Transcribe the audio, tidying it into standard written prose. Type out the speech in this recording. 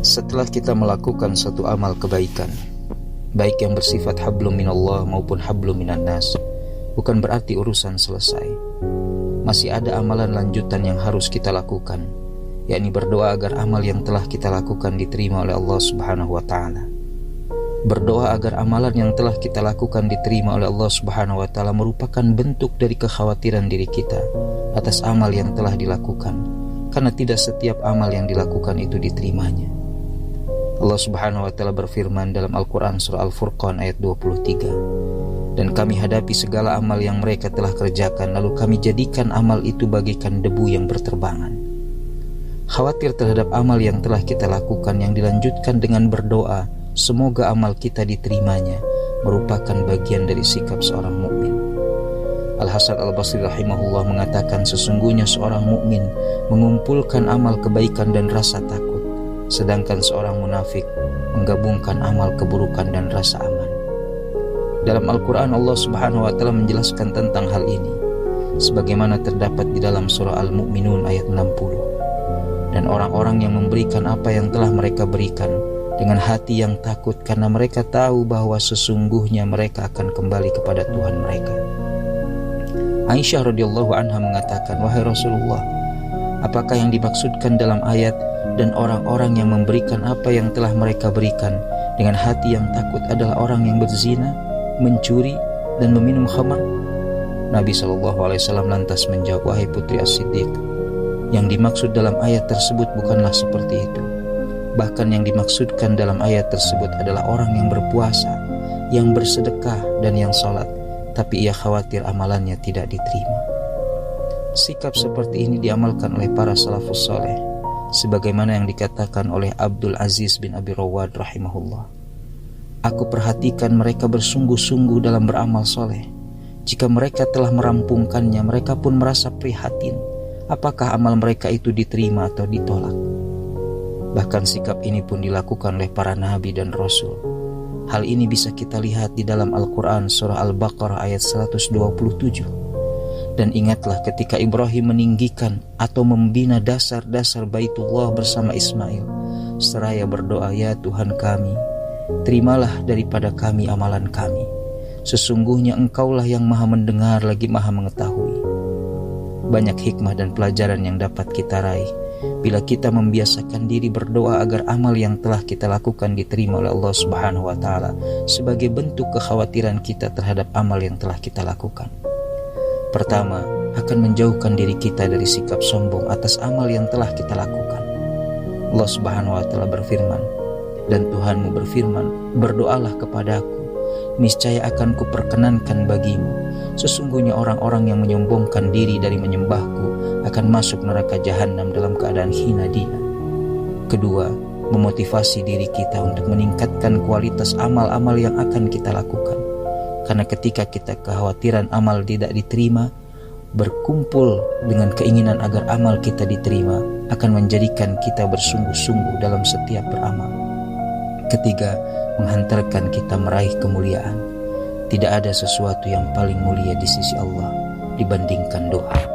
Setelah kita melakukan satu amal kebaikan, baik yang bersifat hablum minallah maupun hablum minan nas, bukan berarti urusan selesai. Masih ada amalan lanjutan yang harus kita lakukan, yakni berdoa agar amal yang telah kita lakukan diterima oleh Allah Subhanahu wa ta'ala. Berdoa agar amalan yang telah kita lakukan diterima oleh Allah Subhanahu wa ta'ala merupakan bentuk dari kekhawatiran diri kita atas amal yang telah dilakukan, karena tidak setiap amal yang dilakukan itu diterimanya. Allah Subhanahu wa ta'ala berfirman dalam Al-Quran surah Al-Furqan ayat 23, "Dan kami hadapi segala amal yang mereka telah kerjakan, lalu kami jadikan amal itu bagaikan debu yang berterbangan." Khawatir terhadap amal yang telah kita lakukan yang dilanjutkan dengan berdoa semoga amal kita diterimanya merupakan bagian dari sikap seorang mukmin. Al-Hasan Al-Basri rahimahullah mengatakan, sesungguhnya seorang mukmin mengumpulkan amal kebaikan dan rasa takut, sedangkan seorang munafik menggabungkan amal keburukan dan rasa aman. Dalam Al-Quran Allah Subhanahu wa ta'ala menjelaskan tentang hal ini sebagaimana terdapat di dalam surah Al-Mu'minun ayat 60. Dan orang-orang yang memberikan apa yang telah mereka berikan dengan hati yang takut karena mereka tahu bahwa sesungguhnya mereka akan kembali kepada Tuhan mereka. Aisyah radhiyallahu anha mengatakan, "Wahai Rasulullah, apakah yang dimaksudkan dalam ayat dan orang-orang yang memberikan apa yang telah mereka berikan dengan hati yang takut adalah orang yang berzina, mencuri, dan meminum khamar?" Nabi SAW lantas menjawab, "Wahai putri As-Siddiq, yang dimaksud dalam ayat tersebut bukanlah seperti itu. Bahkan yang dimaksudkan dalam ayat tersebut adalah orang yang berpuasa, yang bersedekah, dan yang sholat, tapi ia khawatir amalannya tidak diterima." Sikap seperti ini diamalkan oleh para salafus saleh, sebagaimana yang dikatakan oleh Abdul Aziz bin Abi Rawad rahimahullah. "Aku perhatikan mereka bersungguh-sungguh dalam beramal soleh. Jika mereka telah merampungkannya, mereka pun merasa prihatin apakah amal mereka itu diterima atau ditolak." Bahkan sikap ini pun dilakukan oleh para nabi dan rasul. Hal ini bisa kita lihat di dalam Al-Quran surah Al-Baqarah ayat 127. "Dan ingatlah ketika Ibrahim meninggikan atau membina dasar-dasar Baitullah bersama Ismail, seraya berdoa, ya Tuhan kami, terimalah daripada kami amalan kami. Sesungguhnya Engkaulah yang maha mendengar lagi maha mengetahui." Banyak hikmah dan pelajaran yang dapat kita raih bila kita membiasakan diri berdoa agar amal yang telah kita lakukan diterima oleh Allah Subhanahu wa ta'ala sebagai bentuk kekhawatiran kita terhadap amal yang telah kita lakukan. Pertama, akan menjauhkan diri kita dari sikap sombong atas amal yang telah kita lakukan. Allah Subhanahu wa ta'ala berfirman, "Dan Tuhanmu berfirman, berdoalah kepadaku, niscaya akan kuperkenankan bagimu. Sesungguhnya orang-orang yang menyombongkan diri dari menyembahku akan masuk neraka jahanam dalam keadaan hina dina." Kedua, memotivasi diri kita untuk meningkatkan kualitas amal-amal yang akan kita lakukan. Karena ketika kita kekhawatiran amal tidak diterima, berkumpul dengan keinginan agar amal kita diterima akan menjadikan kita bersungguh-sungguh dalam setiap beramal. Ketiga, menghantarkan kita meraih kemuliaan. Tidak ada sesuatu yang paling mulia di sisi Allah dibandingkan doa.